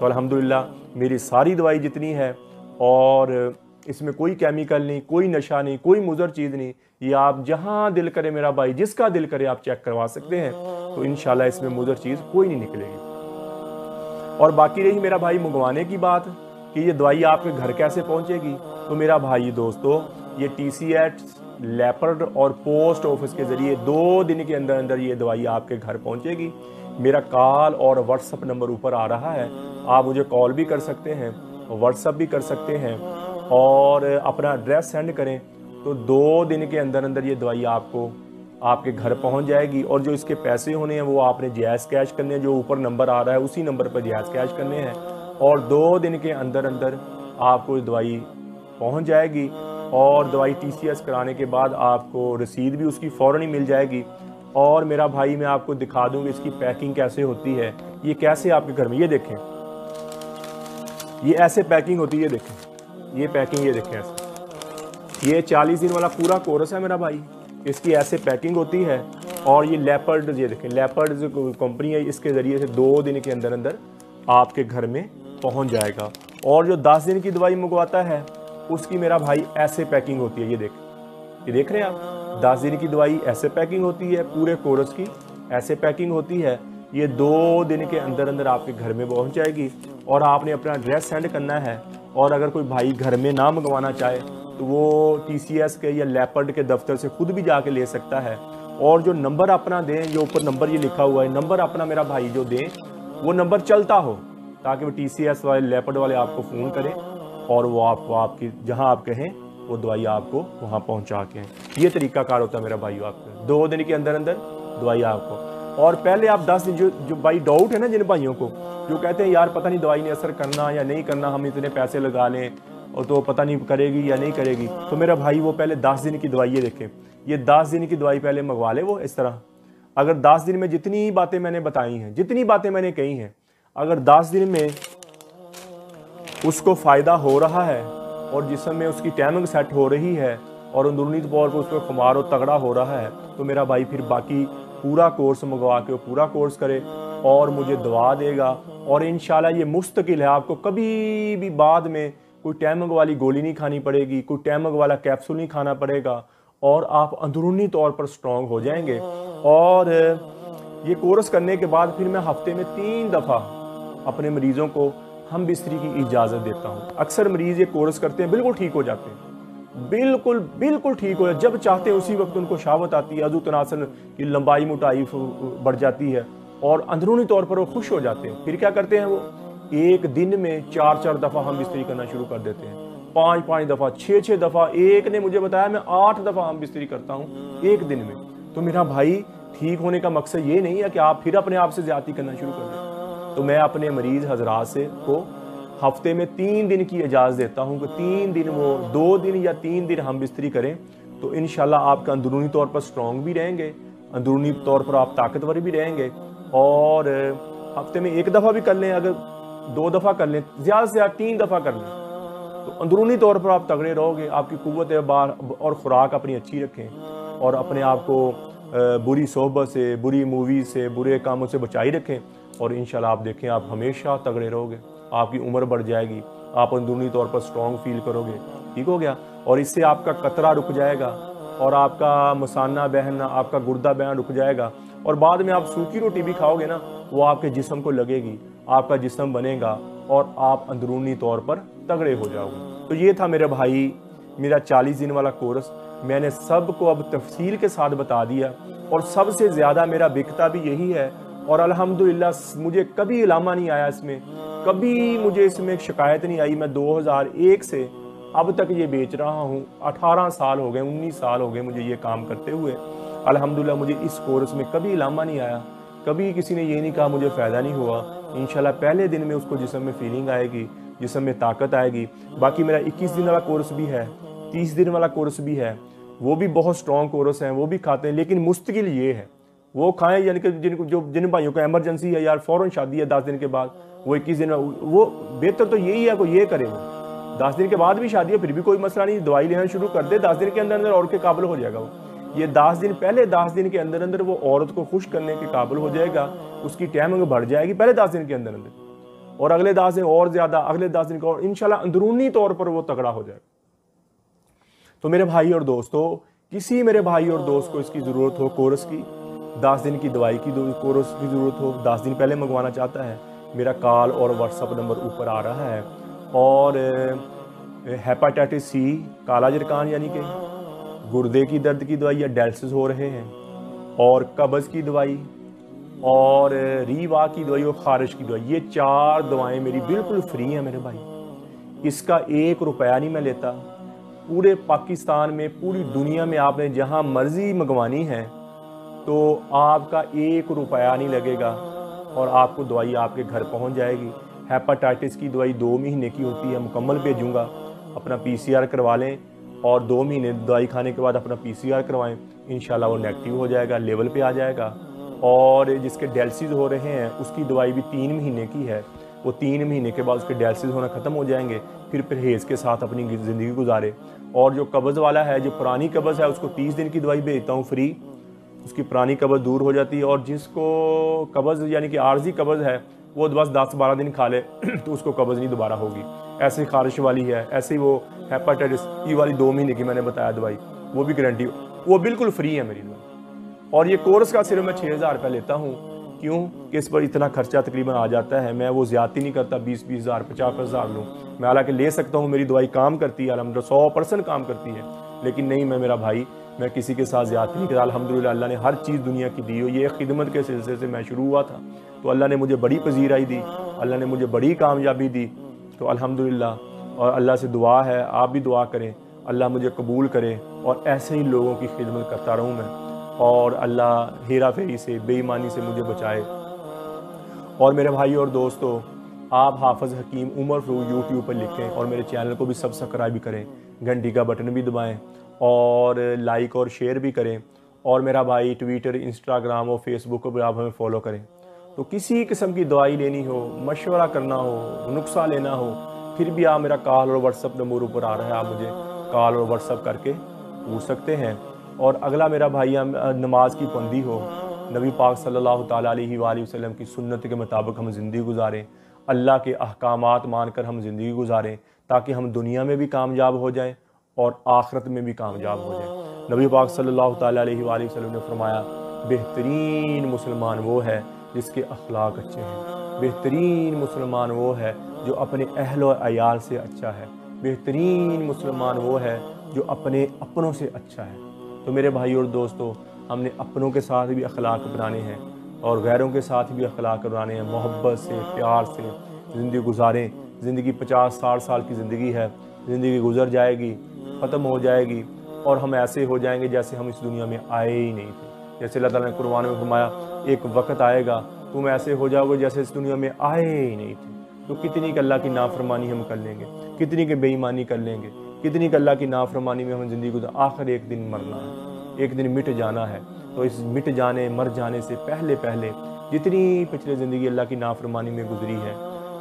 तो अल्हम्दुलिल्लाह मेरी सारी दवाई जितनी है, और इसमें कोई केमिकल नहीं, कोई नशा नहीं, कोई मुज़र चीज़ नहीं। ये आप जहाँ दिल करे मेरा भाई, जिसका दिल करे आप चेक करवा सकते हैं। तो इंशाल्लाह इसमें मुज़र चीज़ कोई नहीं निकलेगी। और बाकी रही मेरा भाई मंगवाने की बात, कि ये दवाई आपके घर कैसे पहुँचेगी। तो मेरा भाई दोस्तों, ये TCS, लेपर्ड और पोस्ट ऑफिस के ज़रिए 2 दिन के अंदर अंदर ये दवाई आपके घर पहुँचेगी। मेरा कॉल और व्हाट्सअप नंबर ऊपर आ रहा है, आप मुझे कॉल भी कर सकते हैं, व्हाट्सअप भी कर सकते हैं, और अपना एड्रेस सेंड करें तो 2 दिन के अंदर अंदर ये दवाई आपको आपके घर पहुंच जाएगी। और जो इसके पैसे होने हैं वो आपने जायज़ कैश करने हैं, जो ऊपर नंबर आ रहा है उसी नंबर पर जायज़ कैश करने हैं, और 2 दिन के अंदर अंदर आपको दवाई पहुंच जाएगी। और दवाई TCS कराने के बाद आपको रसीद भी उसकी फ़ौरन ही मिल जाएगी। और मेरा भाई, मैं आपको दिखा दूँगी इसकी पैकिंग कैसे होती है, ये कैसे आपके घर में, ये देखें, ये ऐसे पैकिंग होती है, ये देखें, ये पैकिंग, ये देखें ऐसे, ये 40 दिन वाला पूरा कोर्स है मेरा भाई, इसकी ऐसे पैकिंग होती है। और ये लेपर्ड, ये देखें, लेपर्ड जो कंपनी है, इसके ज़रिए से 2 दिन के अंदर अंदर आपके घर में पहुंच जाएगा। और जो 10 दिन की दवाई मंगवाता है उसकी मेरा भाई ऐसे पैकिंग होती है, ये देख रहे हैं आप, 10 दिन की दवाई ऐसे पैकिंग होती है, पूरे कोर्स की ऐसे पैकिंग होती है। ये 2 दिन के अंदर अंदर आपके घर में पहुंच जाएगी, और आपने अपना एड्रेस सेंड करना है। और अगर कोई भाई घर में ना मंगवाना चाहे तो वो TCS के या लेपर्ड के दफ्तर से खुद भी जाके ले सकता है। और जो नंबर अपना दें, जो ऊपर नंबर ये लिखा हुआ है, नंबर अपना मेरा भाई जो दें वो नंबर चलता हो, ताकि वो TCS वाले, लेपर्ड वाले आपको फ़ोन करें और वो आपको आपकी जहां आप कहें वो दवाई आपको वहां पहुंचा के। ये तरीका कार होता है मेरा भाई, आपको 2 दिन के अंदर अंदर दवाई आपको। और पहले आप 10 दिन, जो भाई डाउट है ना जिन भाइयों को, जो कहते हैं यार पता नहीं दवाई ने असर करना या नहीं करना, हम इतने पैसे लगा लें और तो पता नहीं करेगी या नहीं करेगी, तो मेरा भाई वो पहले 10 दिन की दवाई, ये देखें, ये 10 दिन की दवाई पहले मंगवा ले वो इस तरह। अगर 10 दिन में जितनी बातें मैंने बताई हैं, जितनी बातें मैंने कही हैं, अगर 10 दिन में उसको फ़ायदा हो रहा है और जिस्म में उसकी टाइमिंग सेट हो रही है और अंदरूनी तौर पर उसको खुमार और तगड़ा हो रहा है, तो मेरा भाई फिर बाकी पूरा कोर्स मंगवा के वो पूरा कोर्स करे और मुझे दवा देगा। और इंशाल्लाह ये मुस्तकिल है, आपको कभी भी बाद में कोई टाइमिंग वाली गोली नहीं खानी पड़ेगी, कोई टाइमिंग वाला कैप्सूल नहीं खाना पड़ेगा, और आप अंदरूनी तौर पर स्ट्रॉन्ग हो जाएंगे। और ये कोर्स करने के बाद फिर मैं हफ्ते में 3 दफ़ा अपने मरीज़ों को हम बिस्तरी की इजाज़त देता हूँ। अक्सर मरीज़ ये कोर्स करते हैं, बिल्कुल ठीक हो जाते हैं, बिल्कुल बिल्कुल ठीक हो जाए, जब चाहते हैं उसी वक्त उनको शहावत आती है, अज़ू तनासन की लंबाई मोटाई बढ़ जाती है और अंदरूनी तौर पर वो खुश हो जाते हैं। फिर क्या करते हैं, वो एक दिन में 4-4 दफ़ा हम बिस्तरी करना शुरू कर देते हैं, 5-5 दफ़ा, 6-6 दफ़ा। एक ने मुझे बताया मैं 8 दफ़ा हम बिस्तरी करता हूँ एक दिन में। तो मेरा भाई, ठीक होने का मकसद ये नहीं है कि आप फिर अपने आप से ज़्यादती करना शुरू कर दें। तो मैं अपने मरीज़ हजरात से को हफ्ते में 3 दिन की इजाज़त देता हूँ कि 3 दिन, वो 2 दिन या 3 दिन हम बिस्तरी करें, तो इंशाल्लाह आपका अंदरूनी तौर पर स्ट्रॉन्ग भी रहेंगे, अंदरूनी तौर पर आप ताकतवर भी रहेंगे। और हफ्ते में 1 दफ़ा भी कर लें, अगर 2 दफ़ा कर लें, ज़्यादा से ज़्यादा 3 दफ़ा कर लें, तो अंदरूनी तौर पर आप तगड़े रहोगे। आपकी कुव्वत बार और ख़ुराक अपनी अच्छी रखें और अपने आप को बुरी सोहबत से, बुरी मूवीज़ से, बुरे कामों से बचाई रखें और इंशाल्लाह आप देखें आप हमेशा तगड़े रहोगे, आपकी उम्र बढ़ जाएगी, आप अंदरूनी तौर पर स्ट्रॉन्ग फील करोगे। ठीक हो गया। और इससे आपका कतरा रुक जाएगा और आपका मसाना बहना, आपका गुर्दा बहना रुक जाएगा और बाद में आप सूखी रोटी भी खाओगे ना, वो आपके जिस्म को लगेगी, आपका जिस्म बनेगा और आप अंदरूनी तौर पर तगड़े हो जाओगे। तो ये था मेरे भाई मेरा 40 दिन वाला कोर्स। मैंने सबको अब तफसील के साथ बता दिया और सबसे ज़्यादा मेरा बिकता भी यही है और अल्हम्दुलिल्लाह मुझे कभी इलामा नहीं आया इसमें, कभी मुझे इसमें शिकायत नहीं आई। मैं 2001 से अब तक ये बेच रहा हूँ, 18 साल हो गए, 19 साल हो गए मुझे ये काम करते हुए। अल्हम्दुलिल्लाह मुझे इस कोर्स में कभी इलामा नहीं आया, कभी किसी ने ये नहीं कहा मुझे फ़ायदा नहीं हुआ। इंशाल्लाह पहले दिन में उसको जिस्म में फीलिंग आएगी, जिस्म में ताकत आएगी। बाकी मेरा 21 दिन वाला कोर्स भी है, 30 दिन वाला कोर्स भी है, वो भी बहुत स्ट्रॉन्ग कोर्स हैं, वो भी खाते हैं। लेकिन मुस्तकिल ये है, वो खाएं यानी कि जिन भाइयों को एमरजेंसी है यार, फ़ौरन शादी है 10 दिन के बाद, वो 21 दिन, वो बेहतर तो यही है कि ये करे। वो 10 दिन के बाद भी शादी है फिर भी कोई मसला नहीं, दवाई लेना शुरू कर दे, 10 दिन के अंदर अंदर औरत के काबिल हो जाएगा। वो ये 10 दिन पहले 10 दिन के अंदर अंदर वो औरत को खुश करने के काबिल हो जाएगा, उसकी टाइमिंग बढ़ जाएगी पहले 10 दिन के अंदर अंदर, और अगले 10 दिन और ज़्यादा, अगले 10 दिन को और इंशाल्लाह अंदरूनी तौर पर वो तगड़ा हो जाएगा। तो मेरे भाई और दोस्तों, किसी मेरे भाई और दोस्त को इसकी ज़रूरत हो कोर्स की, 10 दिन की दवाई की कोर्स की ज़रूरत हो, 10 दिन पहले मंगवाना चाहता है, मेरा कॉल और व्हाट्सअप नंबर ऊपर आ रहा है। और हेपाटाइटिस सी, काला जरकान यानी कि गुर्दे की दर्द की दवाई या डायलिसिस हो रहे हैं, और कब्ज़ की दवाई, और रीवा की दवाई और खारिश की दवाई, ये 4 दवाएं मेरी बिल्कुल फ्री हैं मेरे भाई। इसका 1 रुपया नहीं मैं लेता। पूरे पाकिस्तान में, पूरी दुनिया में आपने जहां मर्जी मंगवानी है तो आपका 1 रुपया नहीं लगेगा और आपको दवाई आपके घर पहुंच जाएगी। हेपाटाइटिस की दवाई 2 महीने की होती है, मुकम्मल भेजूंगा, अपना PCR करवा लें और 2 महीने दवाई खाने के बाद अपना PCR करवाएं, इंशाल्लाह वो नेगेटिव हो जाएगा, लेवल पे आ जाएगा। और जिसके डायलिसिस हो रहे हैं उसकी दवाई भी 3 महीने की है, वो 3 महीने के बाद उसके डायलिसिस होना ख़त्म हो जाएंगे, फिर परहेज़ के साथ अपनी ज़िंदगी गुजारे। और जो कब्ज़ वाला है, जो पुरानी कब्ज़ है, उसको 30 दिन की दवाई भेजता हूँ फ्री, उसकी पुरानी कब्ज़ दूर हो जाती है। और जिसको कब्ज़ यानी कि आर्जी कब्ज़ है, वो बस 10-12 दिन खा ले तो उसको कब्ज़ नहीं दोबारा होगी। ऐसे खारिश वाली है, ऐसे ही वो हेपाटाइटिस ई वाली 2 महीने की मैंने बताया दवाई, वो भी गारंटी, वो बिल्कुल फ्री है मेरी दवाई। और ये कोर्स का सिर्फ मैं 6000 रुपये लेता हूँ। क्यों कि इस पर इतना खर्चा तकरीबन आ जाता है, मैं वो ज़्यादती नहीं करता 20-20 हज़ार 50-50 हज़ार लूँ। मैं हालांकि ले सकता हूँ, मेरी दवाई काम करती है, अल्हम्दुलिल्लाह 100% काम करती है, लेकिन नहीं, मैं मेरा भाई, मैं किसी के साथ ज़्यादती नहीं करता। अल्हम्दुलिल्लाह अल्लाह ने हर चीज़ दुनिया की दी हो। ये खिदमत के सिलसिले से मैं शुरू हुआ था तो अल्लाह ने मुझे बड़ी पजीराई दी, अल्लाह ने मुझे बड़ी कामयाबी दी, तो अल्हम्दुलिल्लाह। और अल्लाह से दुआ है, आप भी दुआ करें, अल्लाह मुझे कबूल करे और ऐसे ही लोगों की खिदमत करता रहूँ मैं, और अल्लाह हेरा फेरी से, बेईमानी से मुझे बचाए। और मेरे भाई और दोस्तों, आप हाफ़िज़ हकीम उमर फ़ारूक यूट्यूब पर लिखें और मेरे चैनल को भी सब्सक्राइब भी करें, घंटी का बटन भी दबाएं और लाइक और शेयर भी करें। और मेरा भाई ट्विटर, इंस्टाग्राम और फेसबुक पर आप हमें फॉलो करें। तो किसी किस्म की दवाई लेनी हो, मशवरा करना हो, नुस्खा लेना हो, फिर भी आप मेरा कॉल और व्हाट्सअप नंबर ऊपर आ रहा है, आप मुझे कॉल और व्हाट्सअप करके पूछ सकते हैं। और अगला मेरा भाई, नमाज की पाबंदी हो, नबी पाक सल्लल्लाहु ताला अलैहि वसल्लम की सुन्नत के मुताबिक हम ज़िंदगी गुजारें, अल्लाह के अहकामात मानकर हम ज़िंदगी गुजारें, ताकि हम दुनिया में भी कामयाब हो जाएं और आखिरत में भी कामयाब हो जाएं। नबी पाक सल्लल्लाहु ताला अलैहि वसल्लम ने फरमाया, बेहतरीन मुसलमान वो है जिसके अखलाक अच्छे हैं, बेहतरीन मुसलमान वो है जो अपने अहल और अयाल से अच्छा है। बेहतरीन मुसलमान वो है जो अपने अपनों से अच्छा है। तो मेरे भाई और दोस्तों, हमने अपनों के साथ भी अखलाक बनाने हैं और गैरों के साथ भी अखलाक बनाने हैं। मोहब्बत से, प्यार से ज़िंदगी गुजारें। ज़िंदगी 50-60 साल की ज़िंदगी है, ज़िंदगी गुजर जाएगी, ख़त्म हो जाएगी और हम ऐसे हो जाएंगे जैसे हम इस दुनिया में आए ही नहीं थे। जैसे अल्लाह ताला ने कुरान में फरमाया, एक वक्त आएगा तुम ऐसे हो जाओगे जैसे इस दुनिया में आए ही नहीं थे। तो कितनी अल्लाह की नाफरमानी हम कर लेंगे, कितनी की बेईमानी कर लेंगे, कितनी अल्लाह की नाफरमानी में हम ज़िंदगी गुजार। आखिर एक दिन मरना है, एक दिन मिट जाना है। तो इस मिट जाने, मर जाने से पहले पहले जितनी पिछले ज़िंदगी अल्लाह की नाफरमानी में गुजरी है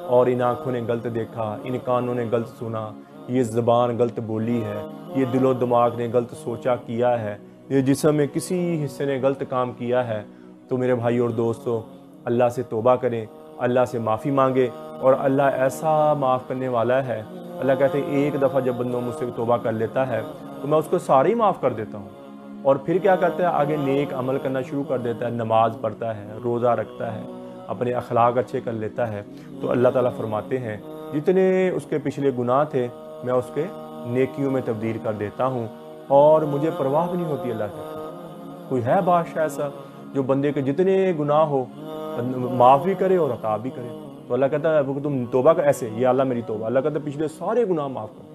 और इन आँखों ने गलत देखा, इन कानों ने गलत सुना, ये ज़बान गलत बोली है, ये दिलो दिमाग ने गलत सोचा किया है, ये जिस्म में किसी हिस्से ने गलत काम किया है, तो मेरे भाई और दोस्तों अल्लाह से तौबा करें, अल्लाह से माफ़ी मांगे। और अल्लाह ऐसा माफ़ करने वाला है। अल्लाह कहते हैं एक दफ़ा जब बंदा मुझसे तौबा कर लेता है तो मैं उसको सारे ही माफ़ कर देता हूँ। और फिर क्या करता है, आगे नेक अमल करना शुरू कर देता है, नमाज पढ़ता है, रोज़ा रखता है, अपने अखलाक अच्छे कर लेता है। तो अल्लाह ताला फरमाते हैं जितने उसके पिछले गुनाह थे मैं उसके नेकियों में तब्दील कर देता हूँ और मुझे परवाह भी नहीं होती। अल्लाह कहता कोई है बादशाह ऐसा जो बंदे के जितने गुनाह हो माफ़ भी करे और अता भी करे। तो अल्लाह कहता है तुम तौबा का ऐसे, ये अल्लाह मेरी तौबा, अल्लाह कहता है पिछले सारे गुनाह माफ़ कर,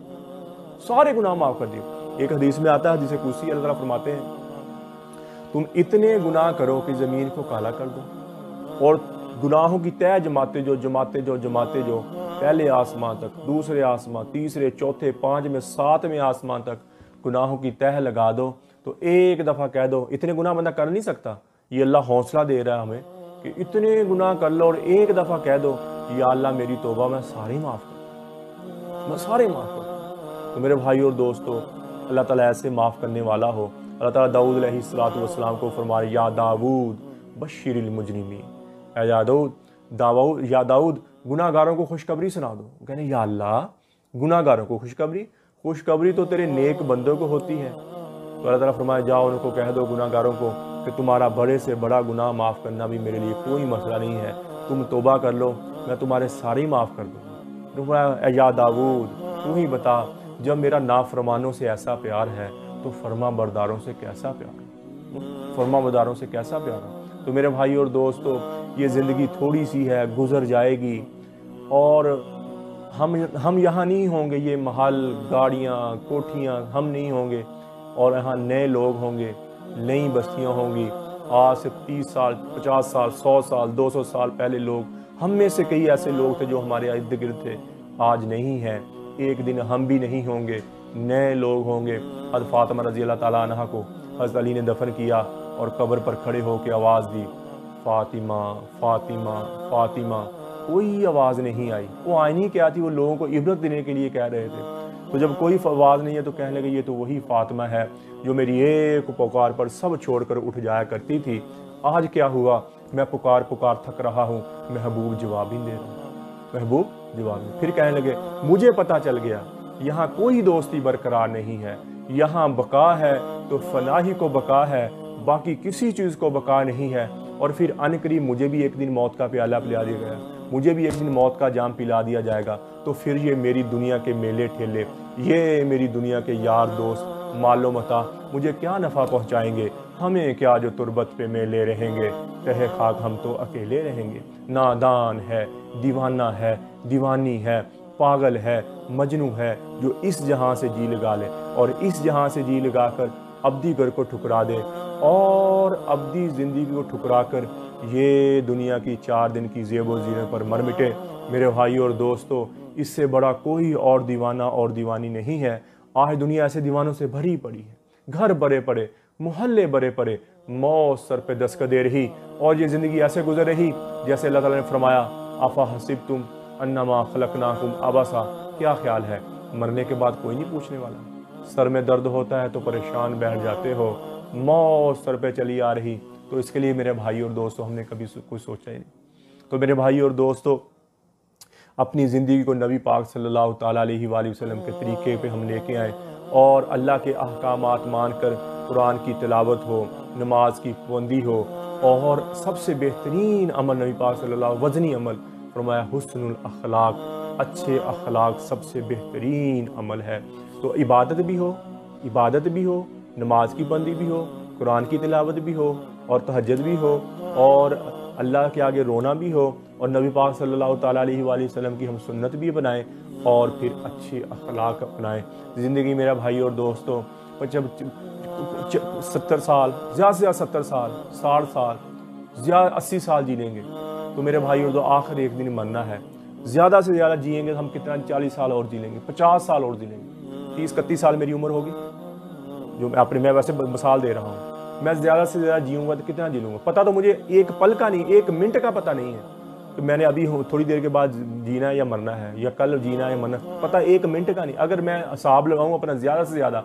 सारे गुनाह माफ़ कर दिए। एक हदीस में आता है, हदीस कुदसी, अल्लाह ताला फरमाते हैं तुम इतने गुनाह करो कि ज़मीन को काला कर दो और गुनाहों की तय जमाते जो पहले आसमान तक, दूसरे आसमान, तीसरे, चौथे, पाँचवें, सातवें आसमान तक गुनाहों की तह लगा दो। तो एक दफ़ा कह दो, इतने गुनाह बंदा कर नहीं सकता, ये अल्लाह हौसला दे रहा है हमें कि इतने गुनाह कर लो और एक दफ़ा कह दो या अल्लाह मेरी तौबा, मैं सारे माफ़ कर, मैं सारे माफ़ कर। तो मेरे भाई और दोस्तों, अल्लाह ताला ऐसे माफ़ करने वाला हो। अल्लाह ताला दाऊद अलैहिस्सलाम को फरमाए, या दाऊद बश्शिरिल मुजरिमीन, या दाऊद गुनाहगारों को खुशखबरी सुना दो। कहने या अल्लाह गुनाहगारों को खुशखबरी तो तेरे नेक बंदों को होती है। तो अल्लाह ताला फरमाए, जाओ उनको कह दो गुनाहगारों को कि तुम्हारा बड़े से बड़ा गुनाह माफ़ करना भी मेरे लिए कोई मसला नहीं है, तुम तौबा कर लो, मैं तुम्हारे सारे ही माफ़ कर दूँगा। या दाऊद तू ही बता, जब मेरा नाफरमानों से ऐसा प्यार है तो फरमा बरदारों से कैसा प्यार, फरमा बरदारों से कैसा प्यार है। तो मेरे भाई और दोस्तों, ये ज़िंदगी थोड़ी सी है, गुजर जाएगी और हम यहाँ नहीं होंगे। ये महल, गाड़ियाँ, कोठियाँ हम नहीं होंगे और यहाँ नए लोग होंगे, नई बस्तियाँ होंगी। आज से 30 साल, 50 साल, 100 साल, 200 साल पहले लोग, हम में से कई ऐसे लोग थे जो हमारे इर्द गिर्द थे, आज नहीं हैं। एक दिन हम भी नहीं होंगे, नए लोग होंगे। हज़रत फातिमा रज़ी अल्लाह ताला अन्हा को हज़रत अली ने दफन किया और कब्र पर खड़े होकर आवाज़ दी, फ़ातिमा फ़ातिमा फ़ातिमा। कोई आवाज़ नहीं आई। वो आईनी क्या थी, वो लोगों को इबरत देने के लिए कह रहे थे। तो जब कोई आवाज़ नहीं है तो कहने लगे ये तो वही फ़ातिमा है जो मेरी एक पुकार पर सब छोड़कर उठ जाया करती थी। आज क्या हुआ, मैं पुकार थक रहा हूँ, महबूब जवाब ही दे रहा हूँ, महबूब जवाब नहीं। फिर कहने लगे मुझे पता चल गया यहाँ कोई दोस्ती बरकरार नहीं है, यहाँ बका है तो फनाही को बका है, बाकी किसी चीज़ को बका नहीं है। और फिर अनकरीब मुझे भी एक दिन मौत का प्याला पिला दिया गया, मुझे भी एक दिन मौत का जाम पिला दिया जाएगा। तो फिर ये मेरी दुनिया के मेले ठेले, ये मेरी दुनिया के यार दोस्त, मालो मता मुझे क्या नफ़ा पहुँचाएंगे, हमें क्या जो तुरबत पे मेले रहेंगे, तहे खाक हम तो अकेले रहेंगे। नादान है, दीवाना है, दीवानी है, पागल है, मजनू है जो इस जहां से जी लगा ले और इस जहां से जी लगाकर अब्दी घर को ठुकरा दे और अब्दी ज़िंदगी को ठुकरा कर ये दुनिया की 4 दिन की ज़ेबो ज़ीनत पर मर मिटे। मेरे भाई और दोस्तों, इससे बड़ा कोई और दीवाना और दीवानी नहीं है। आज दुनिया ऐसे दीवानों से भरी पड़ी है, घर भरे पड़े, मोहल्ले भरे पड़े, मौत सर पे दस्तक दे रही और ये ज़िंदगी ऐसे गुजर रही जैसे अल्लाह ताला ने फरमाया, आफा हसिबतुम अन्नमा खलकनाकुम अबसा। क्या ख्याल है मरने के बाद कोई नहीं पूछने वाला। सर में दर्द होता है तो परेशान बैठ जाते हो, मौत सर पे चली आ रही। तो इसके लिए मेरे भाई और दोस्तों हमने कभी कुछ सोचा ही नहीं। तो मेरे भाई और दोस्तों, अपनी ज़िंदगी को नबी पाक सल्लल्लाहु ताला अलैहि वसल्लम के तरीके पे हम लेके आए और अल्लाह के अहकामात मानकर कुरान की तिलावत हो, नमाज की पाबंदी हो और सबसे बेहतरीन अमल नबी पाक सल्लल्लाहु वज़नी अमल फरमाया हुस्नुल अखलाक, अच्छे अखलाक सबसे बेहतरीन अमल है। तो इबादत भी हो, नमाज की बंदी भी हो, कुरान की तिलावत भी हो, और तहज्जुद भी हो, और अल्लाह के आगे रोना भी हो, और नबी पाक सल्लल्लाहु ताला अलैहि वसल्लम की हम सुन्नत भी बनाएं, और फिर अच्छे अखलाक अपनाएं। ज़िंदगी मेरा भाई और दोस्तों, जब 70 साल, ज़्यादा से ज़्यादा 70 साल, 60 साल, ज़्यादा 80 साल जी लेंगे तो मेरे भाई और आखिर एक दिन मरना है। ज़्यादा से ज़्यादा जिएंगे तो हम कितना 40 साल और जी लेंगे, 50 साल और जी लेंगे, 30-31 साल मेरी उम्र होगी, जो मैं वैसे मिसाल दे रहा हूँ। मैं ज़्यादा से ज़्यादा जीऊँगा तो कितना जी लूँगा, पता तो मुझे एक पल का नहीं, एक मिनट का पता नहीं है कि मैंने अभी थोड़ी देर के बाद जीना है या मरना है, या कल जीना है या मरना, पता एक मिनट का नहीं। अगर मैं हिसाब लगाऊँ अपना ज़्यादा से ज़्यादा,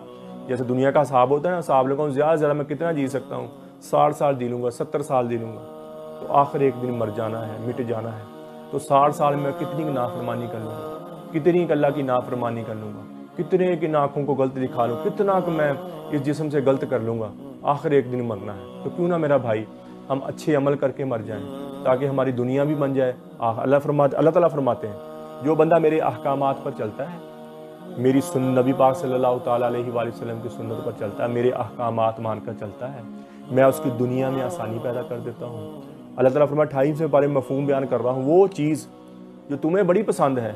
जैसे दुनिया का हिसाब होता है ना, हिसाब लगाऊँ ज़्यादा से ज़्यादा मैं कितना जी सकता हूँ, 60 साल जी लूँगा, 70 साल जी लूँगा, तो आखिर एक दिन मर जाना है, मिट जाना है। तो 60 साल में कितनी नाफरमानी कर लूँगा, कितनी अल्लाह की नाफरमानी कर लूँगा, कितने की आँखों को गलत दिखा लूँ, कितना कि मैं इस जिस्म से गलत कर लूँगा, आखिर एक दिन मरना है। तो क्यों ना मेरा भाई हम अच्छे अमल करके मर जाएं, ताकि हमारी दुनिया भी बन जाए। अल्लाह ताला फरमाते हैं, जो बंदा मेरे अहकामात पर चलता है, मेरी नबी पाक सल्लल्लाहु ताला अलैहि वसल्लम की सुन्नत पर चलता है, मेरे अहकामात मानकर चलता है, मैं उसकी दुनिया में आसानी पैदा कर देता हूँ। अल्लाह ताला फरमाता है, 28वें पारे में मफ़हूम बयान कर रहा हूँ, वो चीज़ जो तुम्हें बड़ी पसंद है,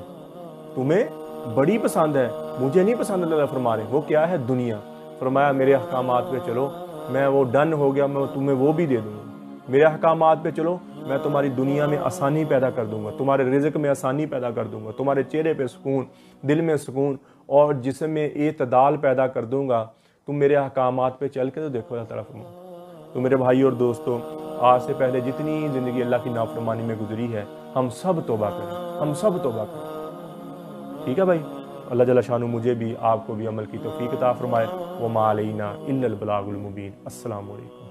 तुम्हें बड़ी पसंद है, मुझे नहीं पसंद, अल्लाह फरमा रहे, वो क्या है? दुनिया। फरमाया मेरे अहकामात पे चलो, मैं वो डन हो गया, मैं तुम्हें वो भी दे दूँगा। मेरे अहकामात पे चलो, मैं तुम्हारी दुनिया में आसानी पैदा कर दूंगा, तुम्हारे रिज़्क़ में आसानी पैदा कर दूंगा, तुम्हारे चेहरे पे सुकून, दिल में सुकून और जिस्म में एतदाल पैदा कर दूंगा। तुम मेरे अहकामात पे चल के तो देखो अल्लाह ताला फरमाता। तो मेरे भाई और दोस्तों, आज से पहले जितनी ज़िंदगी अल्लाह की नाफरमानी में गुजरी है, हम सब तौबा करें, हम सब तौबा करें। ठीक है भाई, अल्लाह जल्ल शानु मुझे भी आपको भी अमल की तौफीक अता फरमाए। व मा अलैना इल्लल बलागुल मुबीन। अस्सलामु अलैकुम।